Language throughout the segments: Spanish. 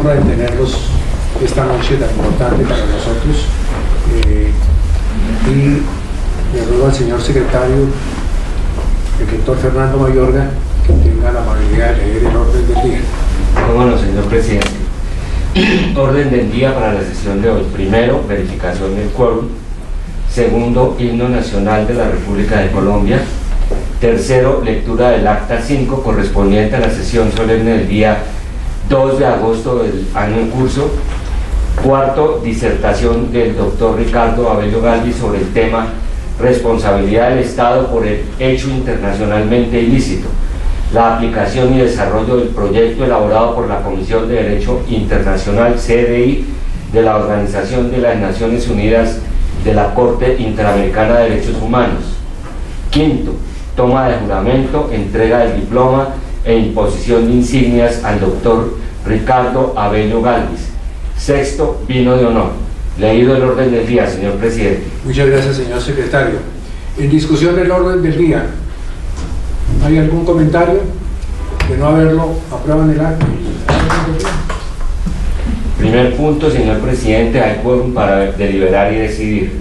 honra de tenerlos esta noche tan importante para nosotros. Y le ruego al señor secretario, el doctor Fernando Mayorga, que tenga la amabilidad de leer el orden del día. Bueno, señor presidente. Orden del día para la sesión de hoy. Primero, verificación del quórum. Segundo, himno nacional de la República de Colombia. Tercero, lectura del acta 5 correspondiente a la sesión solemne del día 2 de agosto del año en curso. Cuarto, disertación del doctor Ricardo Abello Galvis sobre el tema responsabilidad del Estado por el hecho internacionalmente ilícito, la aplicación y desarrollo del proyecto elaborado por la Comisión de Derecho Internacional CDI de la Organización de las Naciones Unidas de la Corte Interamericana de Derechos Humanos. Quinto, toma de juramento, entrega del diploma e imposición de insignias al doctor Ricardo Abello Galvis. Sexto, vino de honor. Leído el orden del día, señor presidente. Muchas gracias, señor secretario. En discusión del orden del día, ¿hay algún comentario? De no haberlo, aprueban el acta. Primer punto, señor presidente, hay quórum para deliberar y decidir.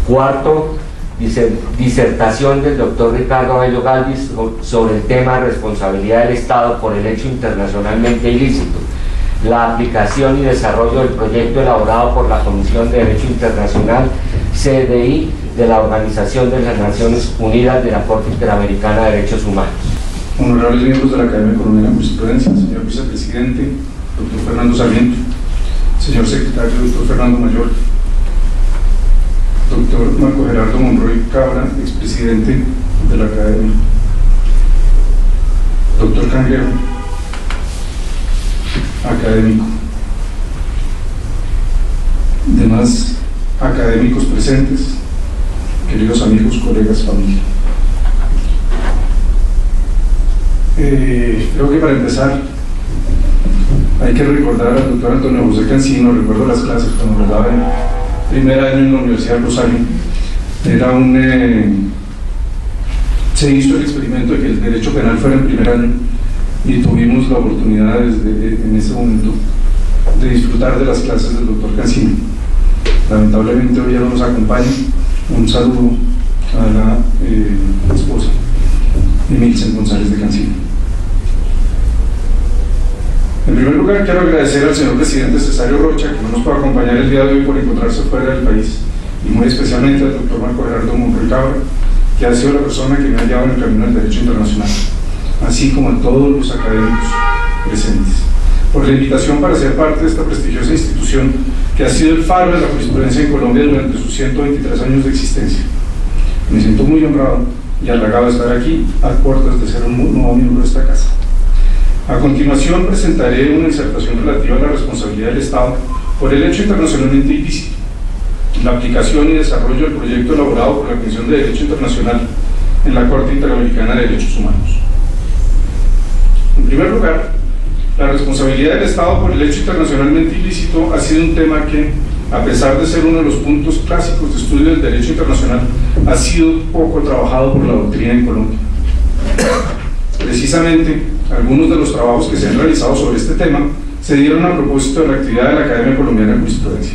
Cuarto, disertación del doctor Ricardo Abello Galvis sobre el tema responsabilidad del Estado por el hecho internacionalmente ilícito, la aplicación y desarrollo del proyecto elaborado por la Comisión de Derecho Internacional CDI de la Organización de las Naciones Unidas de la Corte Interamericana de Derechos Humanos. Honorables miembros de la Academia Colombiana de Jurisprudencia, señor vicepresidente, doctor Fernando Sarmiento, señor secretario, doctor Fernando Mayor, doctor Marco Gerardo Monroy Cabra, expresidente de la Academia, doctor Cangrejo, académico, demás académicos presentes, queridos amigos, colegas, familia. Creo que para empezar hay que recordar al doctor Antonio José Cancino. Recuerdo las clases cuando me daba en primer año en la Universidad de Rosario. Se hizo el experimento de que el derecho penal fuera en primer año y tuvimos la oportunidad desde en ese momento de disfrutar de las clases del doctor Cancino. Lamentablemente hoy ya no nos acompaña. Un saludo a la esposa Emilsen González de Cancino. En primer lugar, quiero agradecer al señor presidente Cesario Rocha, que no nos puede acompañar el día de hoy por encontrarse fuera del país, y muy especialmente al doctor Marco Gerardo Monroy Cabra, que ha sido la persona que me ha llevado en el camino del derecho internacional, así como a todos los académicos presentes, por la invitación para ser parte de esta prestigiosa institución que ha sido el faro de la jurisprudencia en Colombia durante sus 123 años de existencia. Me siento muy honrado y halagado de estar aquí a puertas de ser un nuevo miembro de esta casa. A continuación presentaré una disertación relativa a la responsabilidad del Estado por el hecho internacionalmente ilícito, la aplicación y desarrollo del proyecto elaborado por la Comisión de Derecho Internacional en la Corte Interamericana de Derechos Humanos. En primer lugar, la responsabilidad del Estado por el hecho internacionalmente ilícito ha sido un tema que, a pesar de ser uno de los puntos clásicos de estudio del derecho internacional, ha sido poco trabajado por la doctrina en Colombia. Precisamente, algunos de los trabajos que se han realizado sobre este tema se dieron a propósito de la actividad de la Academia Colombiana de Jurisprudencia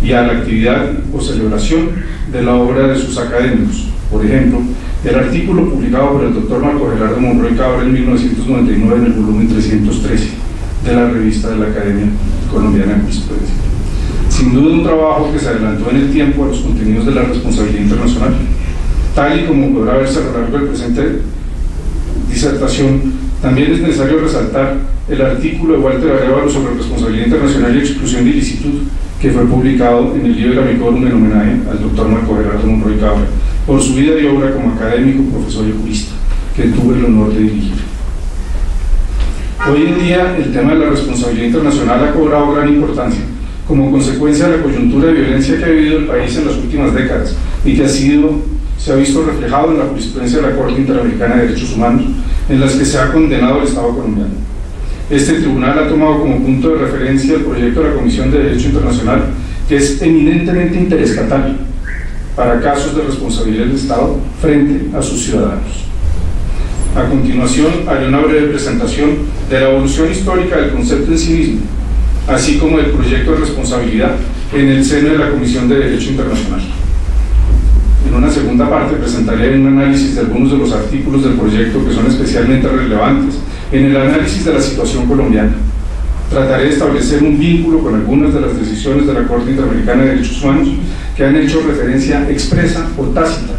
y a la actividad o celebración de la obra de sus académicos. Por ejemplo, el artículo publicado por el doctor Marco Gerardo Monroy Cabra en 1999 en el volumen 313 de la revista de la Academia Colombiana de Jurisprudencia. Sin duda un trabajo que se adelantó en el tiempo a los contenidos de la responsabilidad internacional. Tal y como podrá verse a lo largo del presente disertación, también es necesario resaltar el artículo de Walter Arévalo sobre responsabilidad internacional y exclusión de ilicitud, que fue publicado en el libro Amicorum en homenaje al doctor Marco Gerardo Monroy Cabra, por su vida y obra como académico, profesor y jurista, que tuve el honor de dirigir. Hoy en día, el tema de la responsabilidad internacional ha cobrado gran importancia, como consecuencia de la coyuntura de violencia que ha vivido el país en las últimas décadas y que se ha visto reflejado en la jurisprudencia de la Corte Interamericana de Derechos Humanos, en las que se ha condenado al Estado colombiano. Este tribunal ha tomado como punto de referencia el proyecto de la Comisión de Derecho Internacional, que es eminentemente interestatal para casos de responsabilidad del Estado frente a sus ciudadanos. A A continuación, haré una breve presentación de la evolución histórica del concepto en sí mismo, así como del proyecto de responsabilidad en el seno de la Comisión de Derecho Internacional. En una segunda parte presentaré un análisis de algunos de los artículos del proyecto que son especialmente relevantes en el análisis de la situación colombiana. Trataré de establecer un vínculo con algunas de las decisiones de la Corte Interamericana de Derechos Humanos que han hecho referencia expresa o tácita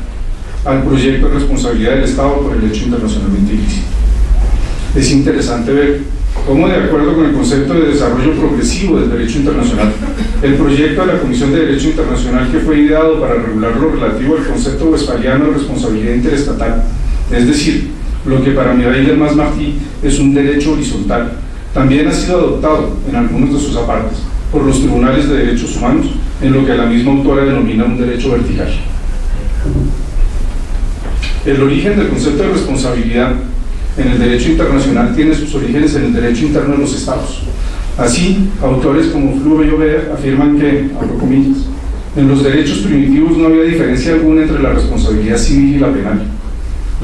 al proyecto de responsabilidad del Estado por el hecho internacionalmente ilícito. Es interesante ver cómo, de acuerdo con el concepto de desarrollo progresivo del derecho internacional, el proyecto de la Comisión de Derecho Internacional, que fue ideado para regular lo relativo al concepto westphaliano de responsabilidad interestatal, es decir, lo que para Mireille Delmas-Marty es un derecho horizontal, también ha sido adoptado en algunos de sus apartes por los tribunales de derechos humanos, en lo que la misma autora denomina un derecho vertical. El origen del concepto de responsabilidad en el derecho internacional tiene sus orígenes en el derecho interno de los estados. Así, autores como Fleury y Aubert afirman que, abro comillas, en los derechos primitivos no había diferencia alguna entre la responsabilidad civil y la penal.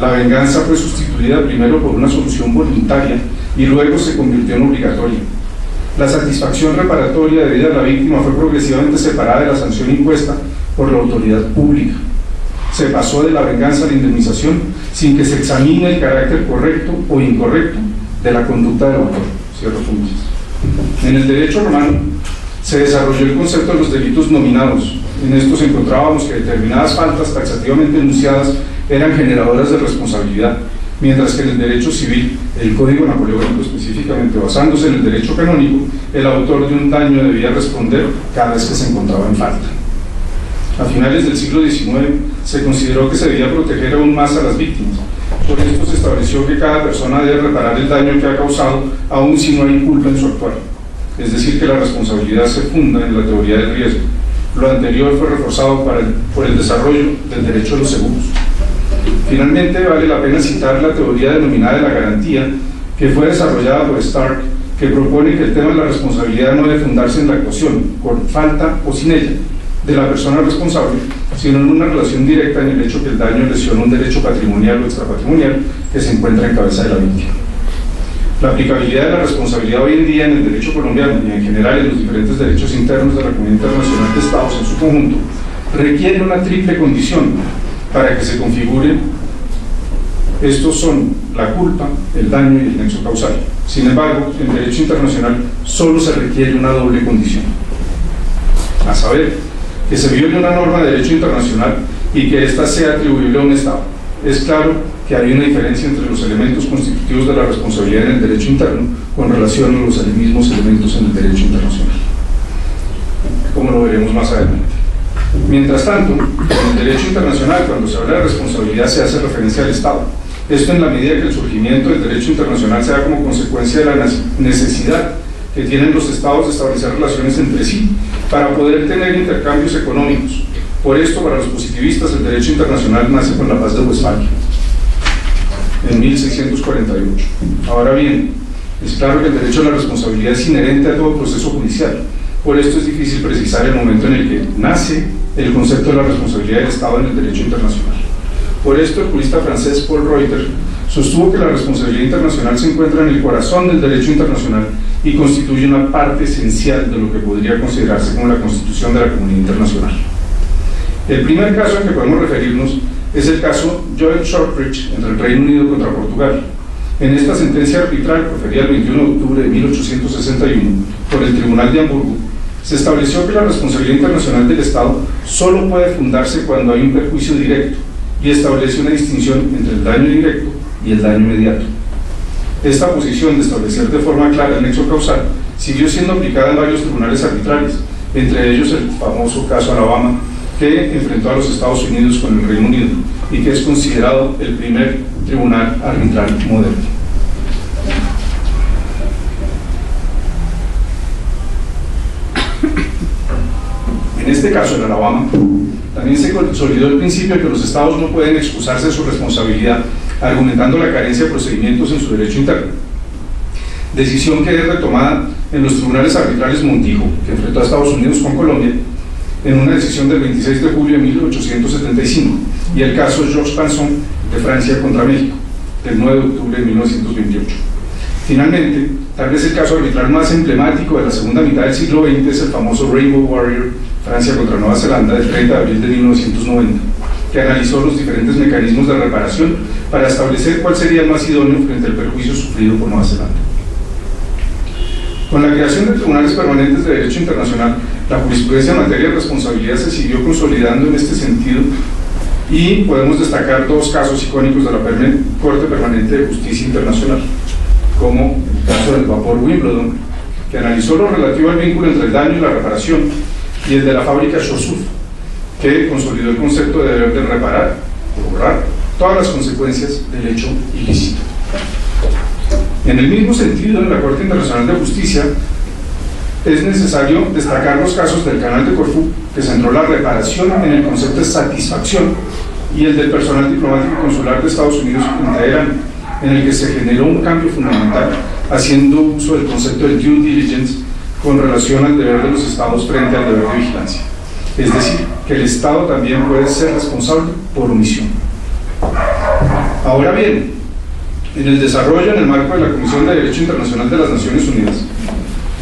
La venganza fue sustituida primero por una solución voluntaria y luego se convirtió en obligatoria. La satisfacción reparatoria debida a la víctima fue progresivamente separada de la sanción impuesta por la autoridad pública. Se pasó de la venganza a la indemnización sin que se examine el carácter correcto o incorrecto de la conducta del autor. Cierro comillas. En el derecho romano se desarrolló el concepto de los delitos nominados. En estos encontrábamos que determinadas faltas taxativamente enunciadas eran generadoras de responsabilidad, mientras que en el derecho civil, el Código Napoleónico específicamente basándose en el derecho canónico, el autor de un daño debía responder cada vez que se encontraba en falta. A finales del siglo XIX se consideró que se debía proteger aún más a las víctimas. Por esto se estableció que cada persona debe reparar el daño que ha causado, aun si no hay culpa en su actuar. Es decir, que la responsabilidad se funda en la teoría del riesgo. Lo anterior fue reforzado por el desarrollo del derecho a los seguros. Finalmente, vale la pena citar la teoría denominada de la garantía, que fue desarrollada por Stark, que propone que el tema de la responsabilidad no debe fundarse en la actuación, con falta o sin ella, de la persona responsable, sino en una relación directa en el hecho que el daño lesiona un derecho patrimonial o extrapatrimonial que se encuentra en cabeza de la víctima. La aplicabilidad de la responsabilidad hoy en día en el derecho colombiano y en general en los diferentes derechos internos de la Comunidad Internacional de Estados en su conjunto requiere una triple condición para que se configure. Estos son la culpa, el daño y el nexo causal. Sin embargo, en derecho internacional solo se requiere una doble condición, a saber, que se viole una norma de derecho internacional y que ésta sea atribuible a un Estado. Es claro que hay una diferencia entre los elementos constitutivos de la responsabilidad en el derecho interno con relación a los mismos elementos en el derecho internacional, como lo veremos más adelante. Mientras tanto, en el derecho internacional, cuando se habla de responsabilidad, se hace referencia al Estado. Esto en la medida que el surgimiento del derecho internacional se da como consecuencia de la necesidad que tienen los estados de establecer relaciones entre sí para poder tener intercambios económicos. Por esto, para los positivistas, el derecho internacional nace con la paz de Westfalia, en 1648. Ahora bien, es claro que el derecho a la responsabilidad es inherente a todo proceso judicial. Por esto es difícil precisar el momento en el que nace el concepto de la responsabilidad del Estado en el derecho internacional. Por esto, el jurista francés Paul Reuter sostuvo que la responsabilidad internacional se encuentra en el corazón del derecho internacional y constituye una parte esencial de lo que podría considerarse como la constitución de la comunidad internacional. El primer caso al que podemos referirnos es el caso Joint Shortridge entre el Reino Unido contra Portugal. En esta sentencia arbitral, proferida el 21 de octubre de 1861 por el Tribunal de Hamburgo, se estableció que la responsabilidad internacional del Estado solo puede fundarse cuando hay un perjuicio directo y establece una distinción entre el daño directo y el daño inmediato. Esta posición de establecer de forma clara el nexo causal siguió siendo aplicada en varios tribunales arbitrales, entre ellos el famoso caso Alabama, que enfrentó a los Estados Unidos con el Reino Unido y que es considerado el primer tribunal arbitral moderno. En este caso, en Alabama, también se consolidó el principio de que los estados no pueden excusarse de su responsabilidad, argumentando la carencia de procedimientos en su derecho interno. Decisión que es retomada en los tribunales arbitrales Montijo, que enfrentó a Estados Unidos con Colombia, en una decisión del 26 de julio de 1875, y el caso Georges Pinson de Francia contra México. del 9 de octubre de 1928. Finalmente, tal vez el caso arbitral más emblemático de la segunda mitad del siglo XX es el famoso Rainbow Warrior, Francia contra Nueva Zelanda, del 30 de abril de 1990, que analizó los diferentes mecanismos de reparación para establecer cuál sería el más idóneo frente al perjuicio sufrido por Nueva Zelanda. Con la creación de tribunales permanentes de derecho internacional, la jurisprudencia en materia de responsabilidad se siguió consolidando en este sentido y podemos destacar dos casos icónicos de la Corte Permanente de Justicia Internacional, como el caso del vapor Wimbledon, que analizó lo relativo al vínculo entre el daño y la reparación, y el de la fábrica Chaussure, que consolidó el concepto de deber de reparar o borrar todas las consecuencias del hecho ilícito. En el mismo sentido, en la Corte Internacional de Justicia es necesario destacar los casos del Canal de Corfú, que centró la reparación en el concepto de satisfacción, y el del personal diplomático y consular de Estados Unidos en Teherán, en el que se generó un cambio fundamental, haciendo uso del concepto de due diligence con relación al deber de los Estados frente al deber de vigilancia. Es decir, que el Estado también puede ser responsable por omisión. Ahora bien, en el desarrollo en el marco de la Comisión de Derecho Internacional de las Naciones Unidas,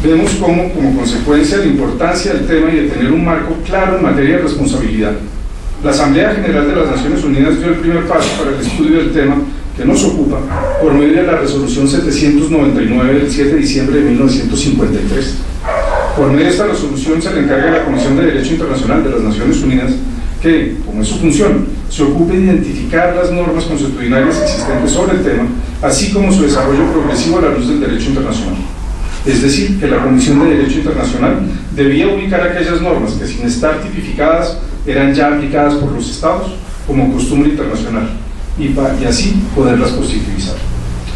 vemos cómo, como consecuencia de la importancia del tema y de tener un marco claro en materia de responsabilidad, la Asamblea General de las Naciones Unidas dio el primer paso para el estudio del tema que nos ocupa por medio de la Resolución 799 del 7 de diciembre de 1953. Por medio de esta resolución se le encarga a la Comisión de Derecho Internacional de las Naciones Unidas que, como es su función, se ocupe de identificar las normas consuetudinarias existentes sobre el tema, así como su desarrollo progresivo a la luz del derecho internacional. Es decir, que la Comisión de Derecho Internacional debía ubicar aquellas normas que, sin estar tipificadas, eran ya aplicadas por los Estados como costumbre internacional y así poderlas positivizar.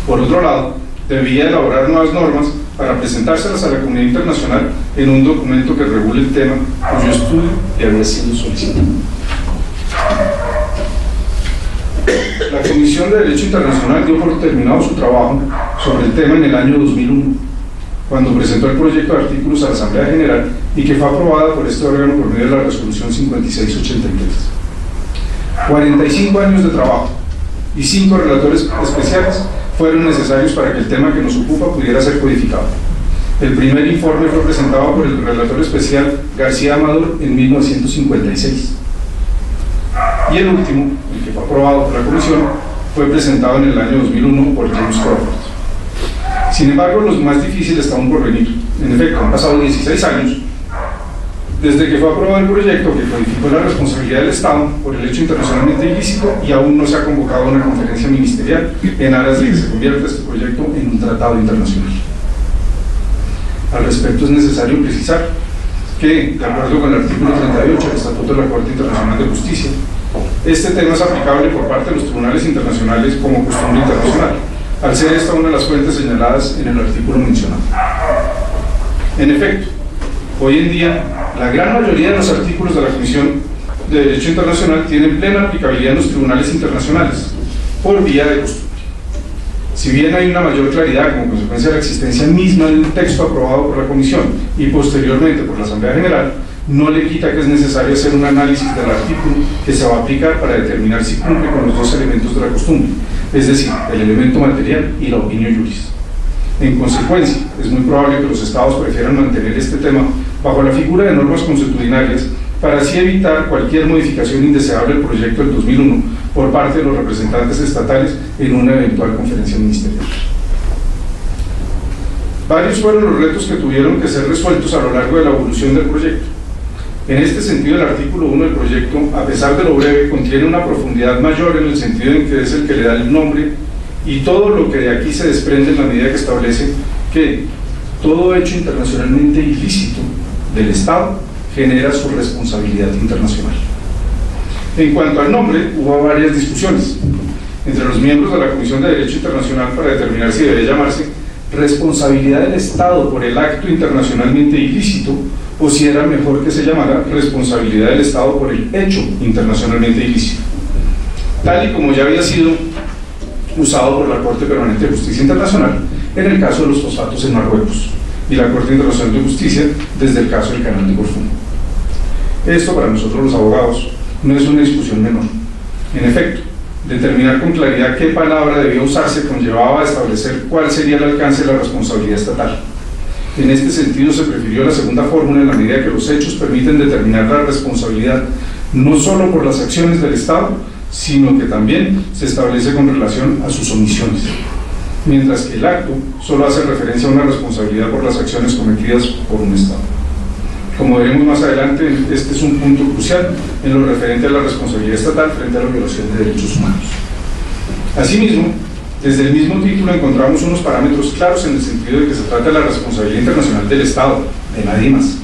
Por otro lado, debía elaborar nuevas normas para presentárselas a la comunidad internacional en un documento que regule el tema cuyo estudio le había sido solicitado. La Comisión de Derecho Internacional dio por terminado su trabajo sobre el tema en el año 2001, cuando presentó el proyecto de artículos a la Asamblea General y que fue aprobada por este órgano por medio de la Resolución 5683. 45 años de trabajo y 5 relatores especiales fueron necesarios para que el tema que nos ocupa pudiera ser codificado. El primer informe fue presentado por el relator especial García Amador en 1956. Y el último, el que fue aprobado por la Comisión, fue presentado en el año 2001 por James Crawford. Sin embargo, los más difíciles están por venir. En efecto, han pasado 16 años desde que fue aprobado el proyecto que codificó la responsabilidad del Estado por el hecho internacionalmente ilícito y aún no se ha convocado una conferencia ministerial en aras de que se convierta este proyecto en un tratado internacional. Al respecto es necesario precisar que, de acuerdo con el artículo 38 del Estatuto de la Corte Internacional de Justicia, este tema es aplicable por parte de los tribunales internacionales como costumbre internacional, al ser esta una de las fuentes señaladas en el artículo mencionado. En efecto, hoy en día, la gran mayoría de los artículos de la Comisión de Derecho Internacional tienen plena aplicabilidad en los tribunales internacionales, por vía de costumbre. Si bien hay una mayor claridad como consecuencia de la existencia misma del texto aprobado por la Comisión y posteriormente por la Asamblea General, no le quita que es necesario hacer un análisis del artículo que se va a aplicar para determinar si cumple con los dos elementos de la costumbre, es decir, el elemento material y la opinio juris. En consecuencia, es muy probable que los Estados prefieran mantener este tema bajo la figura de normas consuetudinarias para así evitar cualquier modificación indeseable del proyecto del 2001 por parte de los representantes estatales en una eventual conferencia ministerial. Varios fueron los retos que tuvieron que ser resueltos a lo largo de la evolución del proyecto. En este sentido, el artículo 1 del proyecto, a pesar de lo breve, contiene una profundidad mayor en el sentido en que es el que le da el nombre y todo lo que de aquí se desprende en la medida que establece que todo hecho internacionalmente ilícito del Estado genera su responsabilidad internacional. En cuanto al nombre, hubo varias discusiones entre los miembros de la Comisión de Derecho Internacional para determinar si debe llamarse responsabilidad del Estado por el acto internacionalmente ilícito o si era mejor que se llamara responsabilidad del Estado por el hecho internacionalmente ilícito, tal y como ya había sido usado por la Corte Permanente de Justicia Internacional en el caso de los fosfatos en Marruecos y la Corte Internacional de Justicia desde el caso del Canal de Corfú. Esto para nosotros los abogados no es una discusión menor. En efecto, Determinar con claridad qué palabra debía usarse conllevaba establecer cuál sería el alcance de la responsabilidad estatal. En este sentido, se prefirió la segunda fórmula en la medida que los hechos permiten determinar la responsabilidad no solo por las acciones del Estado, sino que también se establece con relación a sus omisiones, mientras que el acto solo hace referencia a una responsabilidad por las acciones cometidas por un Estado. Como veremos más adelante, este es un punto crucial en lo referente a la responsabilidad estatal frente a la violación de derechos humanos. Asimismo, desde el mismo título encontramos unos parámetros claros en el sentido de que se trata de la responsabilidad internacional del Estado, de nadie más.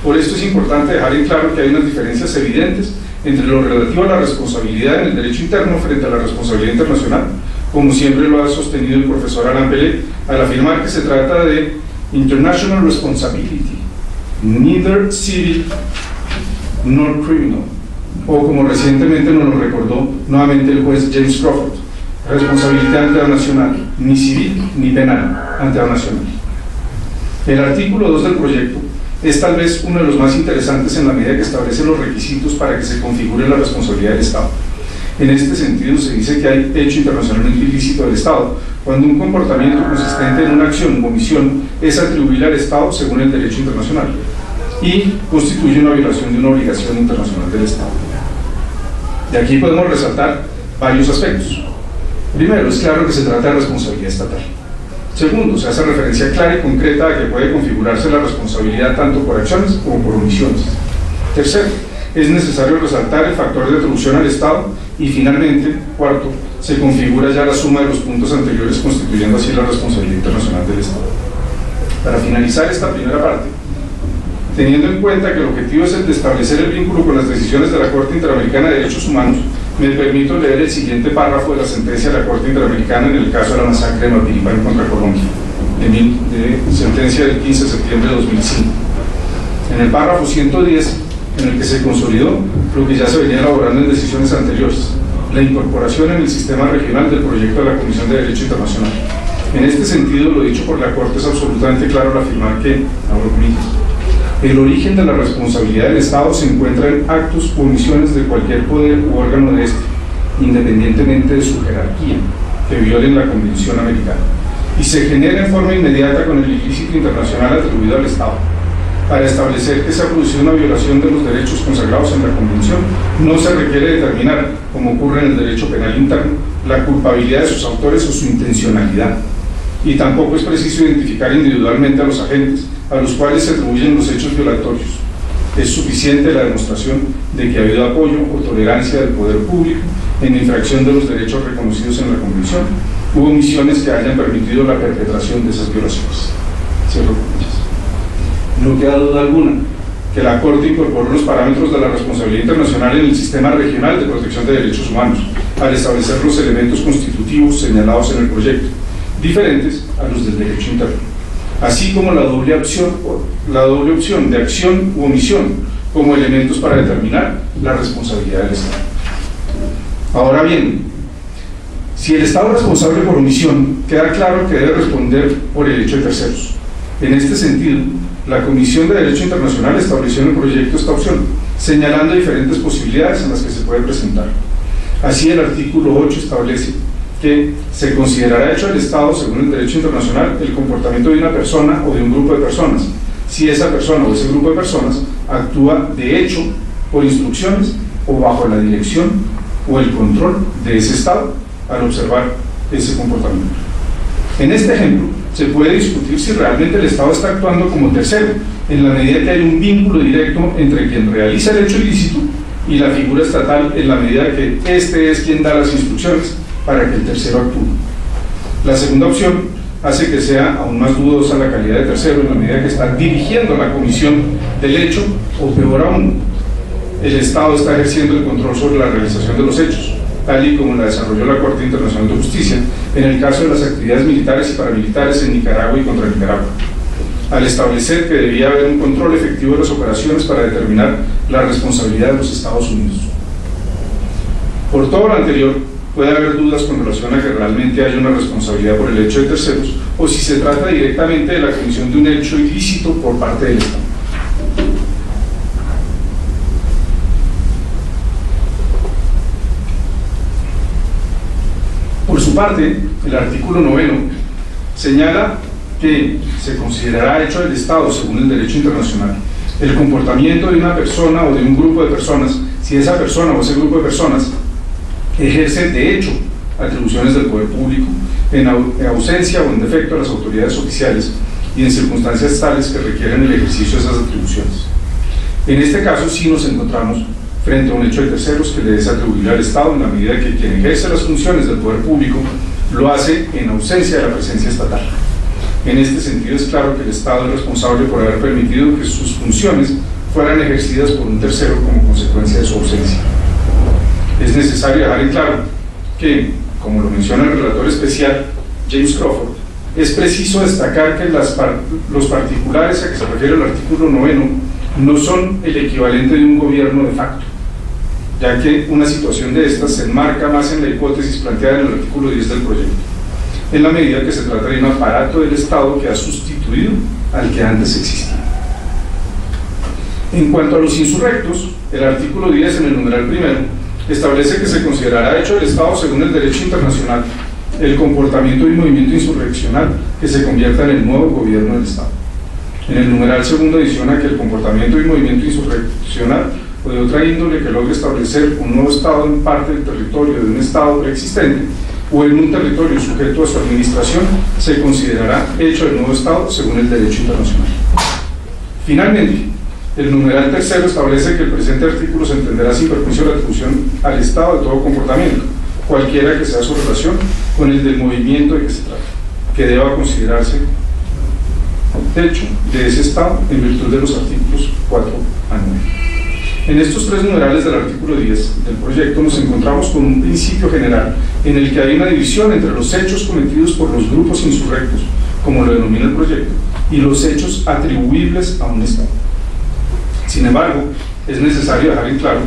Por esto es importante dejar en claro que hay unas diferencias evidentes entre lo relativo a la responsabilidad en el derecho interno frente a la responsabilidad internacional, como siempre lo ha sostenido el profesor Alain Pelé, al afirmar que se trata de international responsibility, neither civil nor criminal, o como recientemente nos lo recordó nuevamente el juez James Crawford, responsabilidad ante la nacional, ni civil ni penal ante la nacional. El artículo 2 del proyecto es tal vez uno de los más interesantes en la medida que establece los requisitos para que se configure la responsabilidad del Estado. En este sentido, se dice que hay hecho internacionalmente ilícito del Estado cuando un comportamiento consistente en una acción o omisión es atribuible al Estado según el derecho internacional y constituye una violación de una obligación internacional del Estado. De aquí podemos resaltar varios aspectos. Primero, es claro que se trata de responsabilidad estatal. Segundo, se hace referencia clara y concreta a que puede configurarse la responsabilidad tanto por acciones como por omisiones. Tercero, es necesario resaltar el factor de atribución al Estado. Y finalmente, cuarto, se configura ya la suma de los puntos anteriores, constituyendo así la responsabilidad internacional del Estado. Para finalizar esta primera parte, teniendo en cuenta que el objetivo es el de establecer el vínculo con las decisiones de la Corte Interamericana de Derechos Humanos, me permito leer el siguiente párrafo de la sentencia de la Corte Interamericana en el caso de la masacre de Mapiripán contra Colombia, de sentencia del 15 de septiembre de 2005. En el párrafo 110, en el que se consolidó lo que ya se venía elaborando en decisiones anteriores, la incorporación en el sistema regional del proyecto de la Comisión de Derecho Internacional. En este sentido, lo dicho por la Corte es absolutamente claro al afirmar que, abro comillas, el origen de la responsabilidad del Estado se encuentra en actos u omisiones de cualquier poder u órgano de este, independientemente de su jerarquía, que violen la Convención Americana, y se genera en forma inmediata con el ilícito internacional atribuido al Estado. Para establecer que se ha producido una violación de los derechos consagrados en la Convención, no se requiere determinar, como ocurre en el derecho penal interno, la culpabilidad de sus autores o su intencionalidad. Y tampoco es preciso identificar individualmente a los agentes a los cuales se atribuyen los hechos violatorios. Es suficiente la demostración de que ha habido apoyo o tolerancia del poder público en infracción de los derechos reconocidos en la Convención u omisiones que hayan permitido la perpetración de esas violaciones. Cierro comillas. No queda duda alguna que la Corte incorporó los parámetros de la responsabilidad internacional en el sistema regional de protección de derechos humanos, al establecer los elementos constitutivos señalados en el proyecto, diferentes a los del derecho interno, así como la doble opción de acción u omisión como elementos para determinar la responsabilidad del Estado. Ahora bien, si el Estado es responsable por omisión, queda claro que debe responder por el hecho de terceros. En este sentido, la Comisión de Derecho Internacional estableció en el proyecto esta opción, señalando diferentes posibilidades en las que se puede presentar. Así, el artículo 8 establece que se considerará hecho del Estado, según el derecho internacional, el comportamiento de una persona o de un grupo de personas, si esa persona o ese grupo de personas actúa de hecho por instrucciones o bajo la dirección o el control de ese Estado al observar ese comportamiento. En este ejemplo, se puede discutir si realmente el Estado está actuando como tercero, en la medida que hay un vínculo directo entre quien realiza el hecho ilícito y la figura estatal, en la medida que este es quien da las instrucciones para que el tercero actúe. La segunda opción hace que sea aún más dudosa la calidad de tercero en la medida que está dirigiendo la comisión del hecho, o peor aún, el Estado está ejerciendo el control sobre la realización de los hechos, tal y como la desarrolló la Corte Internacional de Justicia en el caso de las actividades militares y paramilitares en Nicaragua y contra Nicaragua, al establecer que debía haber un control efectivo de las operaciones para determinar la responsabilidad de los Estados Unidos. Por todo lo anterior, puede haber dudas con relación a que realmente haya una responsabilidad por el hecho de terceros, o si se trata directamente de la comisión de un hecho ilícito por parte del Estado. parte, el artículo 9 señala que se considerará hecho del Estado, según el derecho internacional, el comportamiento de una persona o de un grupo de personas, si esa persona o ese grupo de personas ejerce de hecho atribuciones del poder público, en ausencia o en defecto de las autoridades oficiales y en circunstancias tales que requieren el ejercicio de esas atribuciones. En este caso sí nos encontramos frente a un hecho de terceros que le es atribuible al Estado en la medida que quien ejerce las funciones del poder público lo hace en ausencia de la presencia estatal. En este sentido es claro que el Estado es responsable por haber permitido que sus funciones fueran ejercidas por un tercero como consecuencia de su ausencia. Es necesario dejar en claro que, como lo menciona el relator especial James Crawford, es preciso destacar que los particulares a que se refiere el artículo 9 no son el equivalente de un gobierno de facto, ya que una situación de estas se enmarca más en la hipótesis planteada en el artículo 10 del proyecto, en la medida que se trata de un aparato del Estado que ha sustituido al que antes existía. En cuanto a los insurrectos, el artículo 10 en el numeral primero establece que se considerará hecho del Estado según el derecho internacional el comportamiento y movimiento insurreccional que se convierta en el nuevo gobierno del Estado. En el numeral segundo adiciona que el comportamiento y movimiento insurreccional o de otra índole que logre establecer un nuevo Estado en parte del territorio de un Estado preexistente o en un territorio sujeto a su administración se considerará hecho del nuevo Estado según el derecho internacional. Finalmente, el numeral tercero establece que el presente artículo se entenderá sin perjuicio de la atribución al Estado de todo comportamiento, cualquiera que sea su relación con el del movimiento de que se trata, que deba considerarse hecho de ese Estado en virtud de los artículos 4 a 9. En estos tres numerales del artículo 10 del proyecto nos encontramos con un principio general en el que hay una división entre los hechos cometidos por los grupos insurrectos, como lo denomina el proyecto, y los hechos atribuibles a un Estado. Sin embargo, es necesario dejar en claro,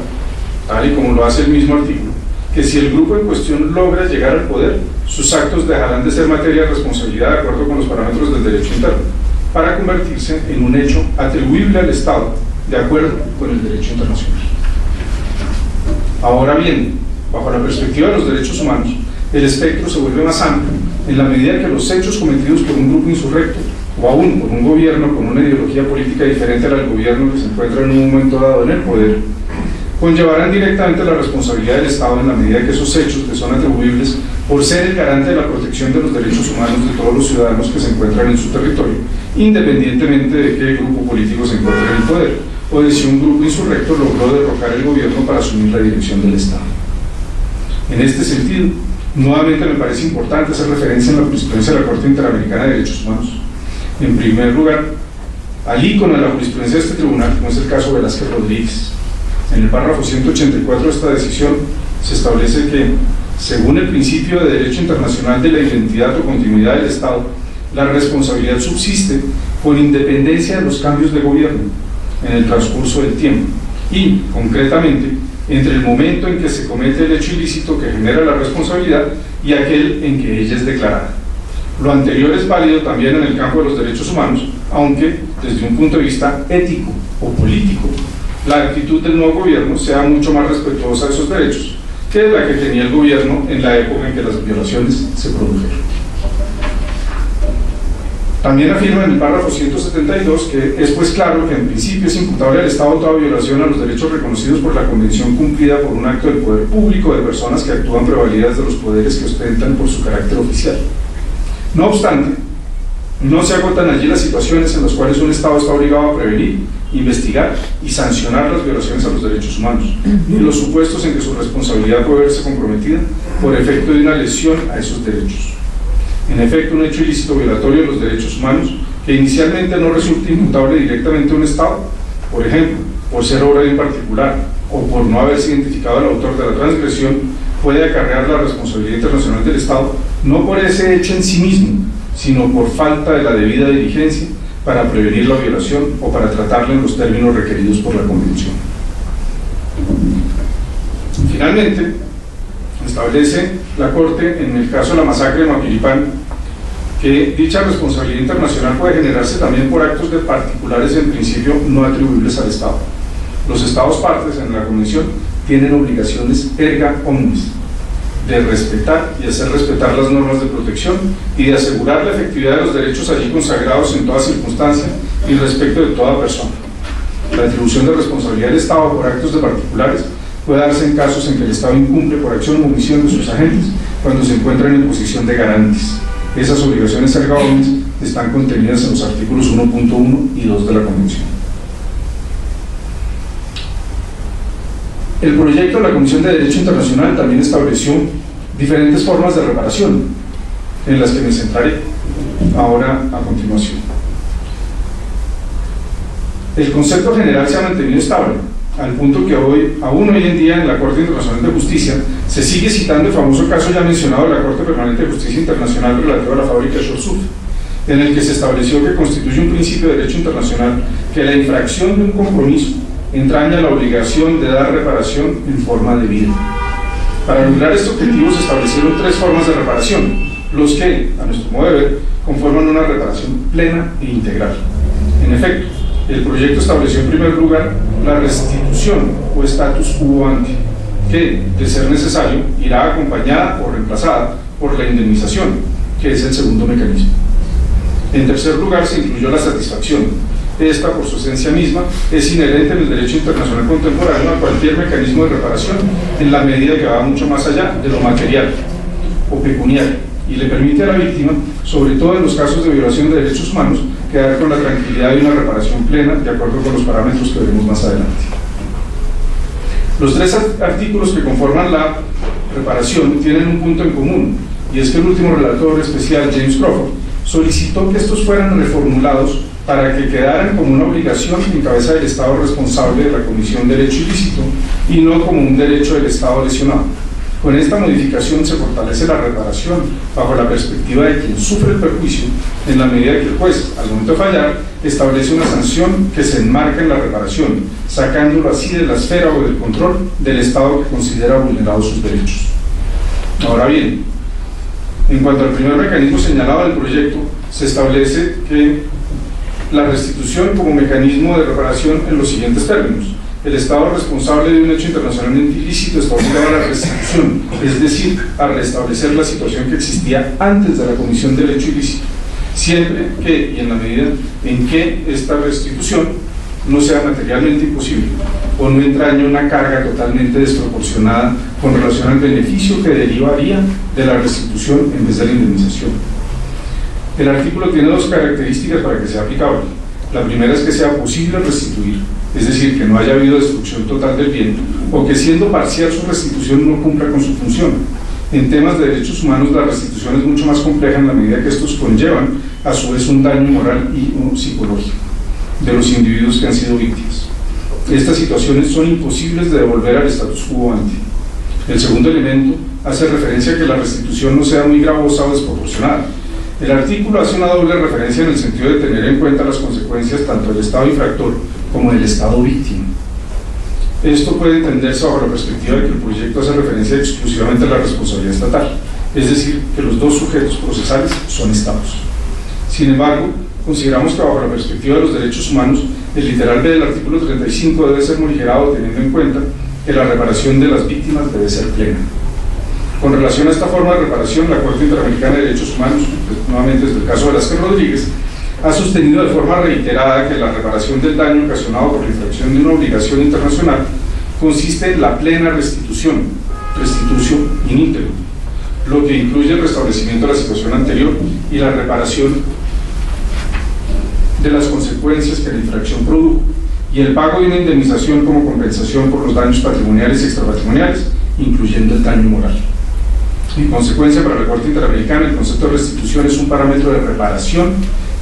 tal y como lo hace el mismo artículo, que si el grupo en cuestión logra llegar al poder, sus actos dejarán de ser materia de responsabilidad de acuerdo con los parámetros del derecho interno, para convertirse en un hecho atribuible al Estado de acuerdo con el derecho internacional. Ahora bien, bajo la perspectiva de los derechos humanos, el espectro se vuelve más amplio en la medida que los hechos cometidos por un grupo insurrecto o aún por un gobierno con una ideología política diferente al gobierno que se encuentra en un momento dado en el poder, conllevarán directamente la responsabilidad del Estado en la medida que esos hechos le son atribuibles por ser el garante de la protección de los derechos humanos de todos los ciudadanos que se encuentran en su territorio, independientemente de qué grupo político se encuentre en el poder, o de si un grupo insurrecto logró derrocar el gobierno para asumir la dirección del Estado. En este sentido, nuevamente me parece importante hacer referencia en la jurisprudencia de la Corte Interamericana de Derechos Humanos. En primer lugar, al ícono de la jurisprudencia de este tribunal, como es el caso Velázquez Rodríguez. En el párrafo 184 de esta decisión se establece que, según el principio de derecho internacional de la identidad o continuidad del Estado, la responsabilidad subsiste con independencia de los cambios de gobierno en el transcurso del tiempo y, concretamente, entre el momento en que se comete el hecho ilícito que genera la responsabilidad y aquel en que ella es declarada. Lo anterior es válido también en el campo de los derechos humanos, aunque desde un punto de vista ético o político, la actitud del nuevo gobierno sea mucho más respetuosa de esos derechos que la que tenía el gobierno en la época en que las violaciones se produjeron. También afirma en el párrafo 172 que es pues claro que en principio es imputable al Estado toda violación a los derechos reconocidos por la Convención cumplida por un acto del poder público de personas que actúan prevalidas de los poderes que ostentan por su carácter oficial. No obstante, no se agotan allí las situaciones en las cuales un Estado está obligado a prevenir, investigar y sancionar las violaciones a los derechos humanos, ni los supuestos en que su responsabilidad puede verse comprometida por efecto de una lesión a esos derechos. En efecto, un hecho ilícito violatorio de los derechos humanos que inicialmente no resulta imputable directamente a un Estado, por ejemplo, por ser obra de un particular o por no haberse identificado al autor de la transgresión, puede acarrear la responsabilidad internacional del Estado no por ese hecho en sí mismo, sino por falta de la debida diligencia para prevenir la violación o para tratarla en los términos requeridos por la Convención. Finalmente, establece la Corte, en el caso de la masacre de Maquilipán, que dicha responsabilidad internacional puede generarse también por actos de particulares en principio no atribuibles al Estado. Los Estados partes en la Convención tienen obligaciones erga omnes, de respetar y hacer respetar las normas de protección y de asegurar la efectividad de los derechos allí consagrados en toda circunstancia y respecto de toda persona. La atribución de responsabilidad del Estado por actos de particulares puede darse en casos en que el Estado incumple por acción o omisión de sus agentes cuando se encuentran en posición de garantes. Esas obligaciones ergaómenes están contenidas en los artículos 1.1 y 2 de la Convención. El proyecto de la Comisión de Derecho Internacional también estableció diferentes formas de reparación, en las que me centraré ahora a continuación. El concepto general se ha mantenido estable, al punto que aún hoy en día en la Corte Internacional de Justicia se sigue citando el famoso caso ya mencionado de la Corte Permanente de Justicia Internacional relativo a la fábrica Short-Surf, en el que se estableció que constituye un principio de derecho internacional que la infracción de un compromiso entraña la obligación de dar reparación en forma debida. Para lograr este objetivo se establecieron 3 formas de reparación, los que, a nuestro modo de ver, conforman una reparación plena e integral. En efecto, el proyecto estableció en primer lugar la restitución o status quo ante, que, de ser necesario, irá acompañada o reemplazada por la indemnización, que es el segundo mecanismo. En tercer lugar se incluyó la satisfacción. Esta, por su esencia misma, es inherente en el derecho internacional contemporáneo a cualquier mecanismo de reparación, en la medida que va mucho más allá de lo material o pecuniario, y le permite a la víctima, sobre todo en los casos de violación de derechos humanos, quedar con la tranquilidad de una reparación plena, de acuerdo con los parámetros que veremos más adelante. Los 3 artículos que conforman la reparación tienen un punto en común, y es que el último relator especial, James Crawford, solicitó que estos fueran reformulados para que quedaran como una obligación en cabeza del Estado responsable de la comisión de derecho ilícito y no como un derecho del Estado lesionado. Con esta modificación se fortalece la reparación bajo la perspectiva de quien sufre el perjuicio, en la medida que el juez, al momento de fallar, establece una sanción que se enmarca en la reparación, sacándolo así de la esfera o del control del Estado que considera vulnerados sus derechos. Ahora bien, en cuanto al primer mecanismo señalado del proyecto, se establece que la restitución como mecanismo de reparación en los siguientes términos. El Estado responsable de un hecho internacionalmente ilícito está obligado a la restitución, es decir, a restablecer la situación que existía antes de la comisión del hecho ilícito, siempre que y en la medida en que esta restitución no sea materialmente imposible o no entrañe una carga totalmente desproporcionada con relación al beneficio que derivaría de la restitución en vez de la indemnización. El artículo tiene 2 características para que sea aplicable. La primera es que sea posible restituir, es decir, que no haya habido destrucción total del bien, o que siendo parcial su restitución no cumpla con su función. En temas de derechos humanos la restitución es mucho más compleja en la medida que estos conllevan a su vez un daño moral y psicológico de los individuos que han sido víctimas. Estas situaciones son imposibles de devolver al status quo ante. El segundo elemento hace referencia a que la restitución no sea muy gravosa o desproporcionada. El artículo hace una doble referencia en el sentido de tener en cuenta las consecuencias tanto del Estado infractor como del Estado víctima. Esto puede entenderse bajo la perspectiva de que el proyecto hace referencia exclusivamente a la responsabilidad estatal, es decir, que los 2 sujetos procesales son Estados. Sin embargo, consideramos que bajo la perspectiva de los derechos humanos, el literal B del artículo 35 debe ser morigerado teniendo en cuenta que la reparación de las víctimas debe ser plena. Con relación a esta forma de reparación, la Corte Interamericana de Derechos Humanos, nuevamente desde el caso de Velázquez Rodríguez, ha sostenido de forma reiterada que la reparación del daño ocasionado por la infracción de una obligación internacional consiste en la plena restitución, restitutio in integro, lo que incluye el restablecimiento de la situación anterior y la reparación de las consecuencias que la infracción produjo, y el pago de una indemnización como compensación por los daños patrimoniales y extrapatrimoniales, incluyendo el daño moral. En consecuencia, para la Corte Interamericana, el concepto de restitución es un parámetro de reparación.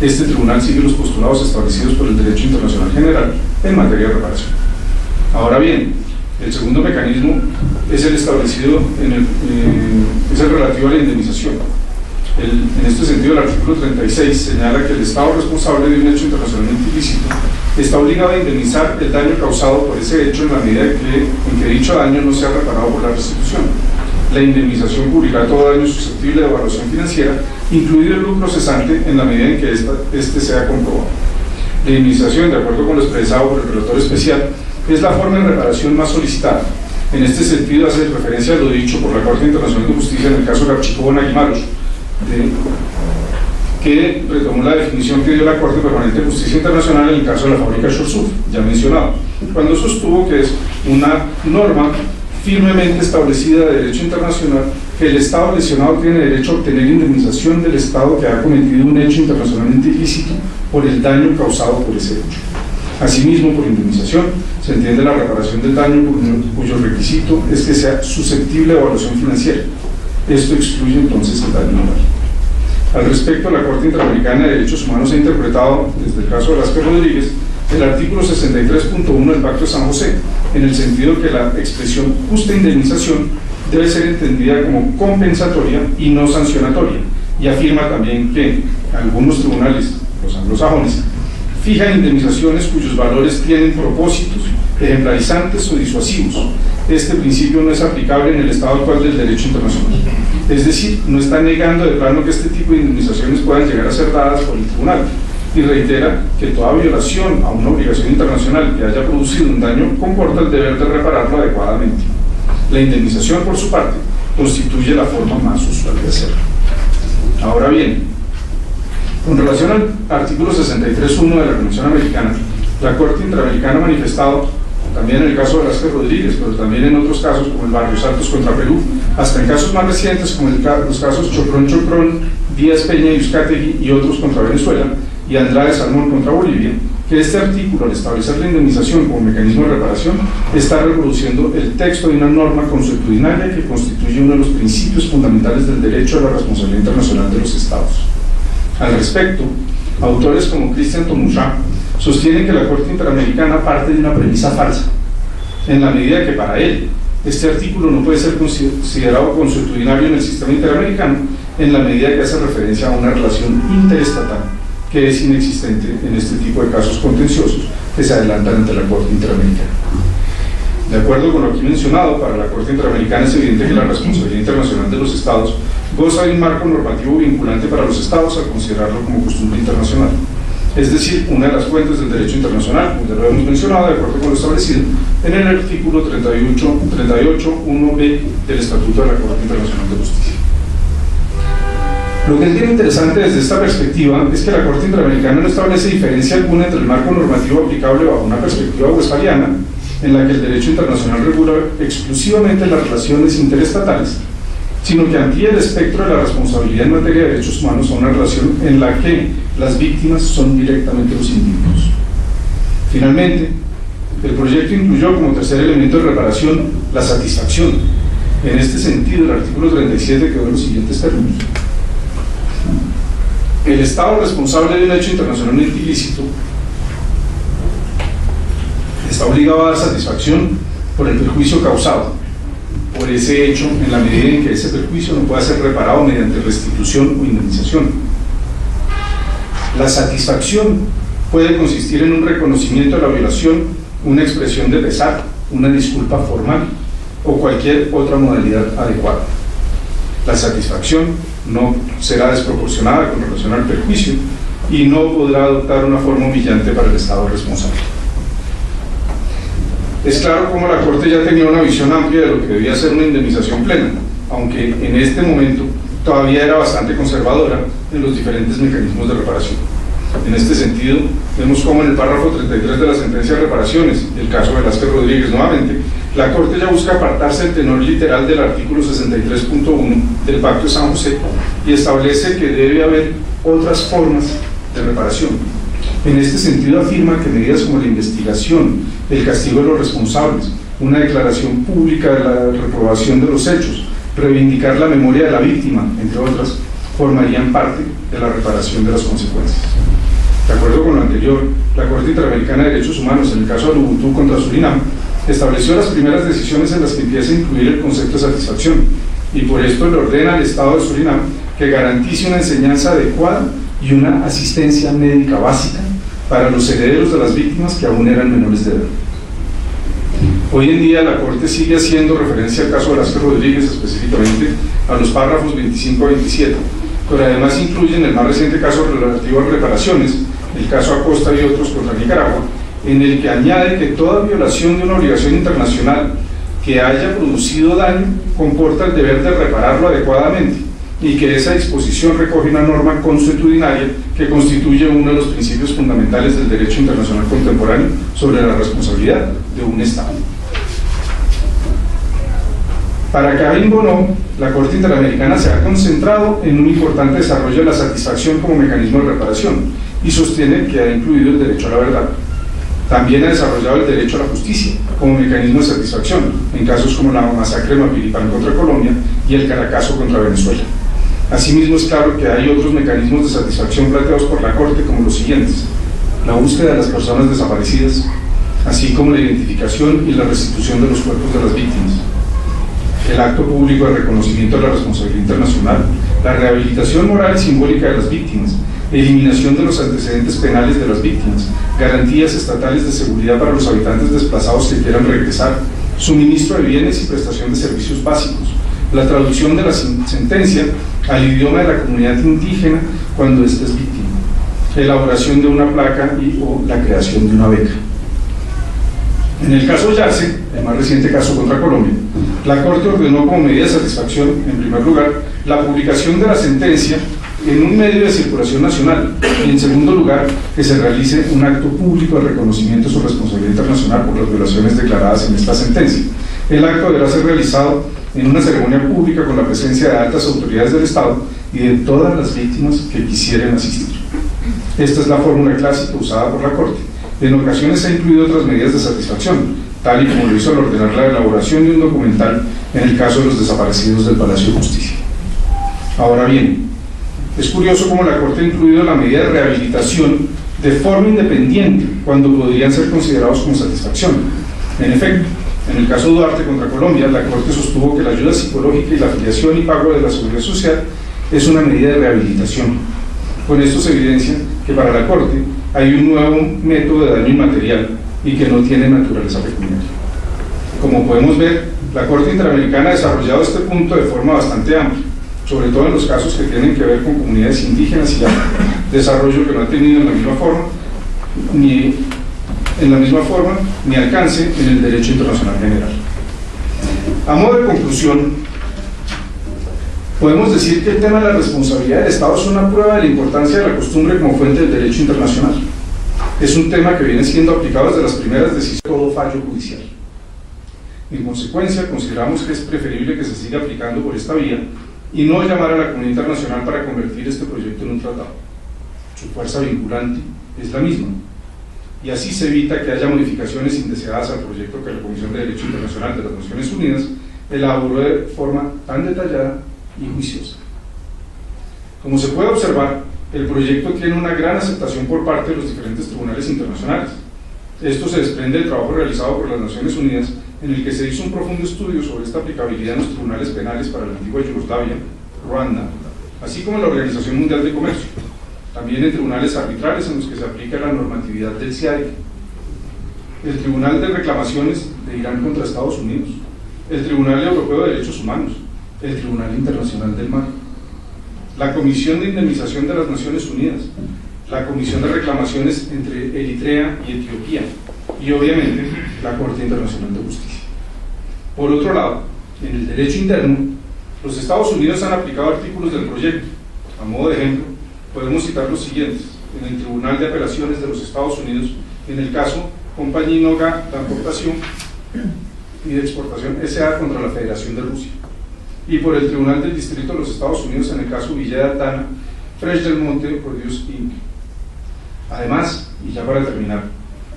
Este tribunal sigue los postulados establecidos por el derecho internacional general en materia de reparación. Ahora bien, el segundo mecanismo es el establecido es el relativo a la indemnización. En este sentido, el artículo 36 señala que el Estado responsable de un hecho internacionalmente ilícito está obligado a indemnizar el daño causado por ese hecho en la medida en que dicho daño no sea reparado por la restitución. La indemnización cubrirá todo daño susceptible de evaluación financiera, incluido el lucro cesante en la medida en que este sea comprobado. La indemnización, de acuerdo con lo expresado por el relator especial, es la forma de reparación más solicitada, En este sentido, hace referencia a lo dicho por la Corte Internacional de Justicia en el caso de Archivo Naguimaros, que retomó la definición que dio la Corte Permanente de Justicia Internacional en el caso de la fábrica Shorsuf, ya mencionado, cuando sostuvo que es una norma firmemente establecida de derecho internacional que el Estado lesionado tiene derecho a obtener indemnización del Estado que ha cometido un hecho internacionalmente ilícito por el daño causado por ese hecho. Asimismo, por indemnización se entiende la reparación del daño cuyo requisito es que sea susceptible de evaluación financiera. Esto excluye entonces el daño moral. Al respecto, la Corte Interamericana de Derechos Humanos ha interpretado, desde el caso de Velázquez Rodríguez, el artículo 63.1 del Pacto de San José, en el sentido que la expresión justa indemnización debe ser entendida como compensatoria y no sancionatoria, y afirma también que algunos tribunales, los anglosajones, fijan indemnizaciones cuyos valores tienen propósitos ejemplarizantes o disuasivos. Este principio no es aplicable en el estado actual del derecho internacional. Es decir, no está negando de plano que este tipo de indemnizaciones puedan llegar a ser dadas por el tribunal, y reitera que toda violación a una obligación internacional que haya producido un daño comporta el deber de repararlo adecuadamente. La indemnización, por su parte, constituye la forma más usual de hacerlo. Ahora bien, con relación al artículo 63.1 de la Convención Americana, la Corte Interamericana ha manifestado, también en el caso de Velázquez Rodríguez, pero también en otros casos como el Barrios Altos contra Perú, hasta en casos más recientes como los casos Chocrón, Díaz Peña y Uzcategui y otros contra Venezuela, y Andrade Salmón contra Bolivia, que este artículo, al establecer la indemnización como mecanismo de reparación, está reproduciendo el texto de una norma consuetudinaria que constituye uno de los principios fundamentales del derecho a la responsabilidad internacional de los Estados. Al respecto, autores como Christian Tomusha sostienen que la Corte Interamericana parte de una premisa falsa, en la medida que para él este artículo no puede ser considerado consuetudinario en el sistema interamericano en la medida que hace referencia a una relación interestatal que es inexistente en este tipo de casos contenciosos que se adelantan ante la Corte Interamericana. De acuerdo con lo aquí mencionado, para la Corte Interamericana es evidente que la responsabilidad internacional de los Estados goza de un marco normativo vinculante para los Estados al considerarlo como costumbre internacional. Es decir, una de las fuentes del derecho internacional, como ya lo hemos mencionado, de acuerdo con lo establecido en el artículo 38.1b del Estatuto de la Corte Internacional de Justicia. Lo que es bien interesante desde esta perspectiva es que la Corte Interamericana no establece diferencia alguna entre el marco normativo aplicable bajo una perspectiva westfaliana, en la que el derecho internacional regula exclusivamente las relaciones interestatales, sino que amplía el espectro de la responsabilidad en materia de derechos humanos a una relación en la que las víctimas son directamente los individuos. Finalmente, el proyecto incluyó como tercer elemento de reparación la satisfacción. En este sentido, el artículo 37 quedó en los siguientes términos: el Estado responsable de un hecho internacionalmente ilícito está obligado a dar satisfacción por el perjuicio causado por ese hecho en la medida en que ese perjuicio no pueda ser reparado mediante restitución o indemnización. La satisfacción puede consistir en un reconocimiento de la violación, una expresión de pesar, una disculpa formal o cualquier otra modalidad adecuada. La satisfacción no será desproporcionada con relación al perjuicio y no podrá adoptar una forma humillante para el Estado responsable. Es claro cómo la Corte ya tenía una visión amplia de lo que debía ser una indemnización plena, aunque en este momento todavía era bastante conservadora en los diferentes mecanismos de reparación. En este sentido, vemos cómo en el párrafo 33 de la sentencia de reparaciones, el caso de Velázquez Rodríguez nuevamente, la Corte ya busca apartarse del tenor literal del artículo 63.1 del Pacto de San José y establece que debe haber otras formas de reparación. En este sentido afirma que medidas como la investigación, el castigo de los responsables, una declaración pública de la reprobación de los hechos, reivindicar la memoria de la víctima, entre otras, formarían parte de la reparación de las consecuencias. De acuerdo con lo anterior, la Corte Interamericana de Derechos Humanos, en el caso de Ubuntu contra Surinam, estableció las primeras decisiones en las que empieza a incluir el concepto de satisfacción, y por esto le ordena al Estado de Surinam que garantice una enseñanza adecuada y una asistencia médica básica para los herederos de las víctimas que aún eran menores de edad. Hoy en día la Corte sigue haciendo referencia al caso de Velázquez Rodríguez, específicamente a los párrafos 25 a 27, pero además incluyen el más reciente caso relativo a reparaciones, el caso Acosta y otros contra Nicaragua, en el que añade que toda violación de una obligación internacional que haya producido daño comporta el deber de repararlo adecuadamente, y que esa disposición recoge una norma consuetudinaria que constituye uno de los principios fundamentales del derecho internacional contemporáneo sobre la responsabilidad de un Estado. Para Karim Bonneau, la Corte Interamericana se ha concentrado en un importante desarrollo de la satisfacción como mecanismo de reparación y sostiene que ha incluido el derecho a la verdad. También ha desarrollado el derecho a la justicia como mecanismo de satisfacción en casos como la masacre de Mapiripán contra Colombia y el Caracazo contra Venezuela. Asimismo, es claro que hay otros mecanismos de satisfacción planteados por la Corte, como los siguientes: la búsqueda de las personas desaparecidas, así como la identificación y la restitución de los cuerpos de las víctimas, el acto público de reconocimiento de la responsabilidad internacional, la rehabilitación moral y simbólica de las víctimas, eliminación de los antecedentes penales de las víctimas, garantías estatales de seguridad para los habitantes desplazados que quieran regresar, suministro de bienes y prestación de servicios básicos, la traducción de la sentencia al idioma de la comunidad indígena cuando ésta es víctima, elaboración de una placa o la creación de una beca. En el caso Yarse, el más reciente caso contra Colombia, la Corte ordenó como medida de satisfacción, en primer lugar, la publicación de la sentencia en un medio de circulación nacional y, en segundo lugar, que se realice un acto público de reconocimiento de su responsabilidad internacional por las violaciones declaradas en esta sentencia. El acto deberá ser realizado en una ceremonia pública con la presencia de altas autoridades del Estado y de todas las víctimas que quisieran asistir. Esta es la fórmula clásica usada por la Corte. En ocasiones ha incluido otras medidas de satisfacción, tal y como lo hizo al ordenar la elaboración de un documental en el caso de los desaparecidos del Palacio de Justicia. Ahora bien, es curioso cómo la Corte ha incluido la medida de rehabilitación de forma independiente cuando podrían ser considerados como satisfacción. En efecto, en el caso Duarte contra Colombia, la Corte sostuvo que la ayuda psicológica y la afiliación y pago de la seguridad social es una medida de rehabilitación. Con esto se evidencia que para la Corte hay un nuevo método de daño inmaterial y que no tiene naturaleza pecuniaria. Como podemos ver, la Corte Interamericana ha desarrollado este punto de forma bastante amplia, sobre todo en los casos que tienen que ver con comunidades indígenas y desarrollo que no ha tenido en la misma forma ni alcance en el derecho internacional general. A modo de conclusión, podemos decir que el tema de la responsabilidad del Estado es una prueba de la importancia de la costumbre como fuente del derecho internacional. Es un tema que viene siendo aplicado desde las primeras decisiones de todo fallo judicial. En consecuencia, consideramos que es preferible que se siga aplicando por esta vía y no llamar a la comunidad internacional para convertir este proyecto en un tratado. Su fuerza vinculante es la misma, y así se evita que haya modificaciones indeseadas al proyecto que la Comisión de Derecho Internacional de las Naciones Unidas elaboró de forma tan detallada y juiciosa. Como se puede observar, el proyecto tiene una gran aceptación por parte de los diferentes tribunales internacionales. Esto se desprende del trabajo realizado por las Naciones Unidas, en el que se hizo un profundo estudio sobre esta aplicabilidad en los tribunales penales para la antigua Yugoslavia, Ruanda, así como en la Organización Mundial de Comercio, también en tribunales arbitrales en los que se aplica la normatividad del CIADI, el Tribunal de Reclamaciones de Irán contra Estados Unidos, el Tribunal Europeo de Derechos Humanos, el Tribunal Internacional del Mar, la Comisión de Indemnización de las Naciones Unidas, la Comisión de Reclamaciones entre Eritrea y Etiopía, y obviamente la Corte Internacional de Justicia. Por otro lado, en el derecho interno, los Estados Unidos han aplicado artículos del proyecto. A modo de ejemplo, podemos citar los siguientes: en el Tribunal de Apelaciones de los Estados Unidos, en el caso Compañía Noga de Importación y de Exportación S.A. contra la Federación de Rusia, y por el Tribunal del Distrito de los Estados Unidos en el caso Villeda Tana, Fresh del Monte, Produce Inc. Además, y ya para terminar,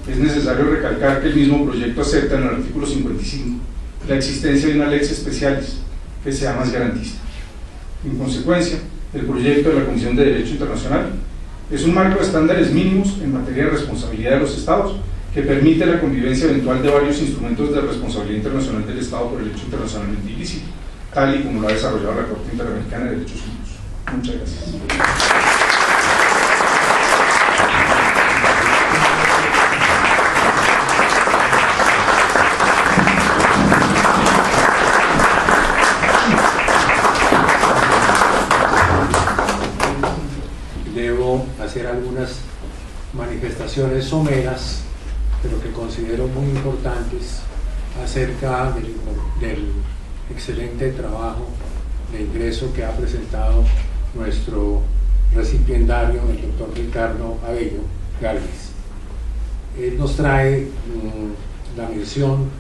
es necesario recalcar que el mismo proyecto acepta en el artículo 55 la existencia de una lex specialis que sea más garantista. En consecuencia, el proyecto de la Comisión de Derecho Internacional es un marco de estándares mínimos en materia de responsabilidad de los Estados que permite la convivencia eventual de varios instrumentos de responsabilidad internacional del Estado por el hecho internacionalmente ilícito, tal y como lo ha desarrollado la Corte Interamericana de Derechos Humanos. Muchas gracias. Hacer algunas manifestaciones someras, pero que considero muy importantes acerca del excelente trabajo de ingreso que ha presentado nuestro recipiendario, el doctor Ricardo Abello Gálvez. Él nos trae la mención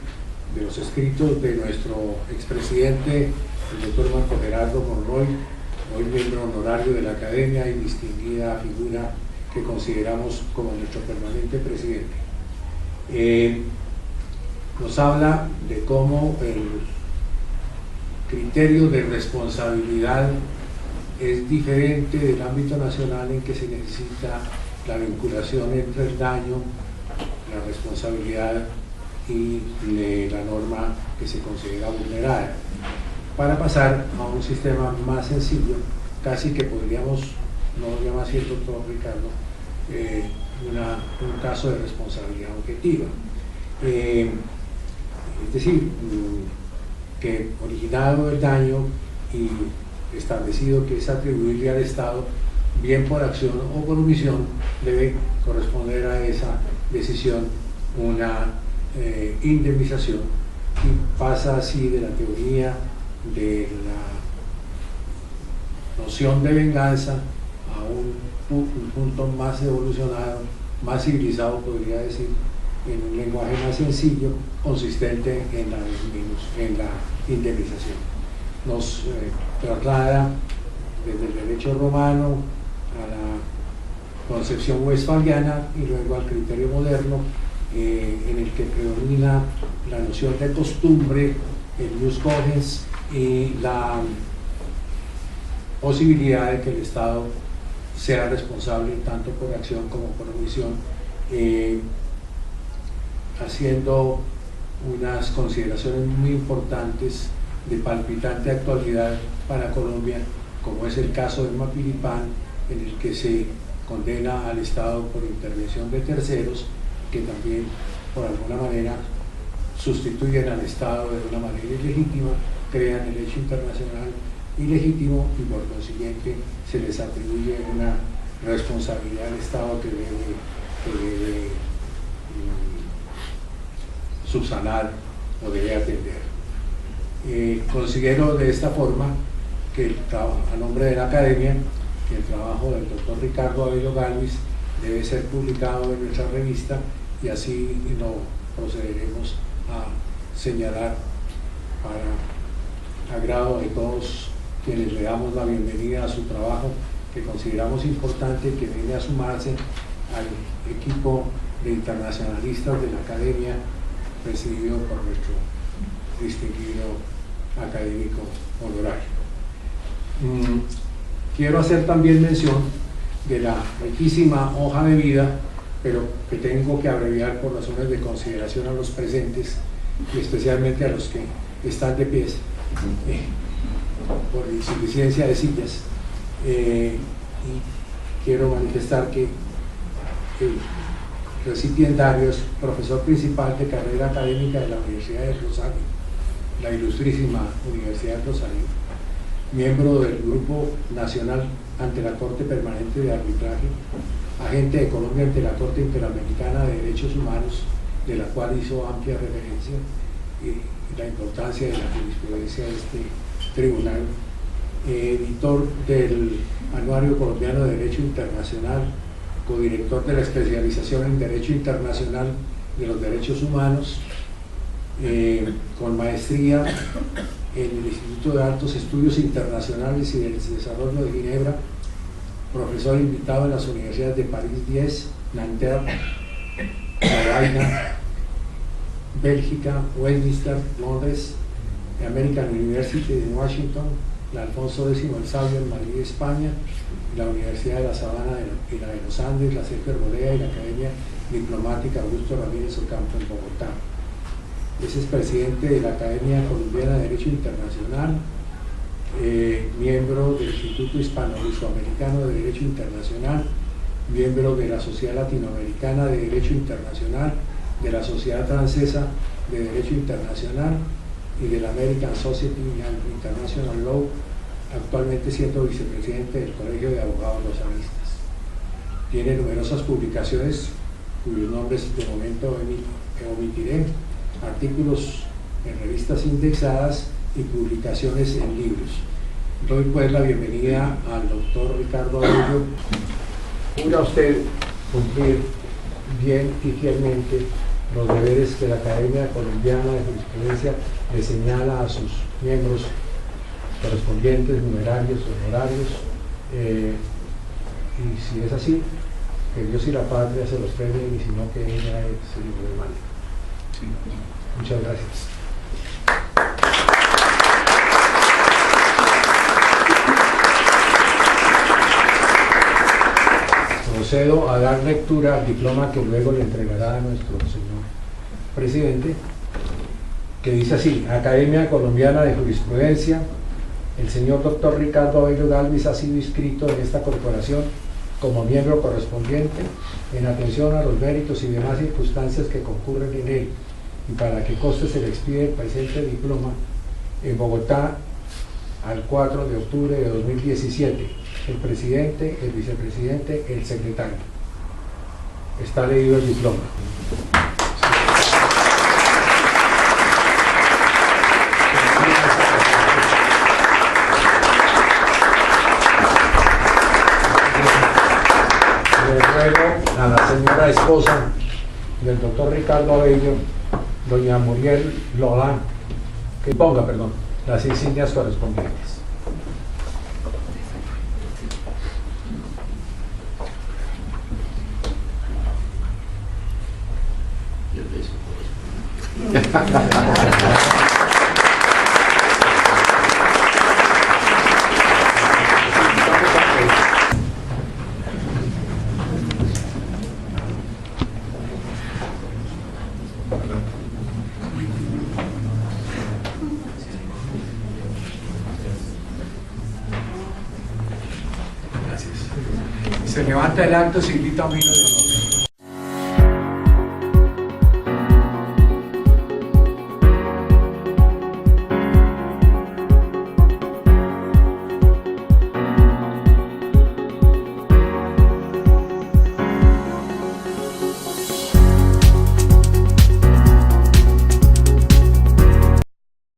de los escritos de nuestro expresidente, el doctor Marco Gerardo Monroy, hoy miembro honorario de la Academia y distinguida figura que consideramos como nuestro permanente presidente. Nos habla de cómo el criterio de responsabilidad es diferente del ámbito nacional, en que se necesita la vinculación entre el daño, la responsabilidad y la norma que se considera vulnerada, para pasar a un sistema más sencillo, casi que podríamos, no lo llama así el doctor Ricardo, un caso de responsabilidad objetiva. Es decir, que originado el daño y establecido que es atribuirle al Estado, bien por acción o por omisión, debe corresponder a esa decisión una indemnización, y pasa así de la teoría de la noción de venganza a un punto más evolucionado, más civilizado, podría decir, en un lenguaje más sencillo, consistente en la indemnización. Nos traslada desde el derecho romano a la concepción westfaliana y luego al criterio moderno, en el que predomina la noción de costumbre, el jus cogens, y la posibilidad de que el Estado sea responsable tanto por acción como por omisión, haciendo unas consideraciones muy importantes de palpitante actualidad para Colombia, como es el caso de Mapiripán, en el que se condena al Estado por intervención de terceros, que también por alguna manera sustituyen al Estado de una manera ilegítima, crean el hecho internacional ilegítimo y por consiguiente se les atribuye una responsabilidad al Estado que debe subsanar o debe atender. Considero de esta forma que a nombre de la Academia, que el trabajo del doctor Ricardo Abello Gálvez debe ser publicado en nuestra revista, y así lo procederemos a señalar para agrado de todos quienes le damos la bienvenida a su trabajo, que consideramos importante, que viene a sumarse al equipo de internacionalistas de la Academia, presidido por nuestro distinguido académico honorario. Quiero hacer también mención de la riquísima hoja de vida, pero que tengo que abreviar por razones de consideración a los presentes y especialmente a los que están de pies, por insuficiencia de sillas. Y quiero manifestar que el recipiendario es profesor principal de carrera académica de la Universidad del Rosario, la ilustrísima Universidad del Rosario, miembro del Grupo Nacional ante la Corte Permanente de Arbitraje, agente de Colombia ante la Corte Interamericana de Derechos Humanos, de la cual hizo amplia referencia, y la importancia de la jurisprudencia de este tribunal, editor del Anuario Colombiano de Derecho Internacional, codirector de la especialización en Derecho Internacional de los Derechos Humanos, con maestría en el Instituto de Altos Estudios Internacionales y del Desarrollo de Ginebra, profesor invitado en las universidades de París 10, Nanterre, Lovaina, Bélgica, Westminster, Londres, la American University de Washington, la Alfonso X el Sabio en Madrid, España, la Universidad de La Sabana y la de los Andes, la Sergio Arboleda y la Academia Diplomática Augusto Ramírez Ocampo en Bogotá. Es presidente de la Academia Colombiana de Derecho Internacional, miembro del Instituto Hispano-Sudamericano de Derecho Internacional, miembro de la Sociedad Latinoamericana de Derecho Internacional, de la Sociedad Francesa de Derecho Internacional y de la American Society of International Law, actualmente siendo vicepresidente del Colegio de Abogados Lozanistas. Tiene numerosas publicaciones cuyos nombres de momento omitiré, artículos en revistas indexadas y publicaciones en libros. Doy pues la bienvenida al doctor Ricardo Abello. ¿Jura usted cumplir bien y fielmente los deberes que la Academia Colombiana de Jurisprudencia le señala a sus miembros correspondientes, numerarios, honorarios? Y si es así, que Dios y la patria se los premien, y si no, que ella se lo demande. Sí. Muchas gracias. Procedo a dar lectura al diploma que luego le entregará a nuestro señor presidente, que dice así: Academia Colombiana de Jurisprudencia. El señor doctor Ricardo Abello Galvis ha sido inscrito en esta corporación como miembro correspondiente en atención a los méritos y demás circunstancias que concurren en él, y para que conste se le expide el presente diploma en Bogotá al 4 de octubre de 2017. El presidente, el vicepresidente, el secretario. Está leído el diploma. Le ruego a la señora esposa del doctor Ricardo Abello, doña Muriel Lodán, que ponga, las insignias correspondientes. Se levanta el acto, se invita a un hilo de honor.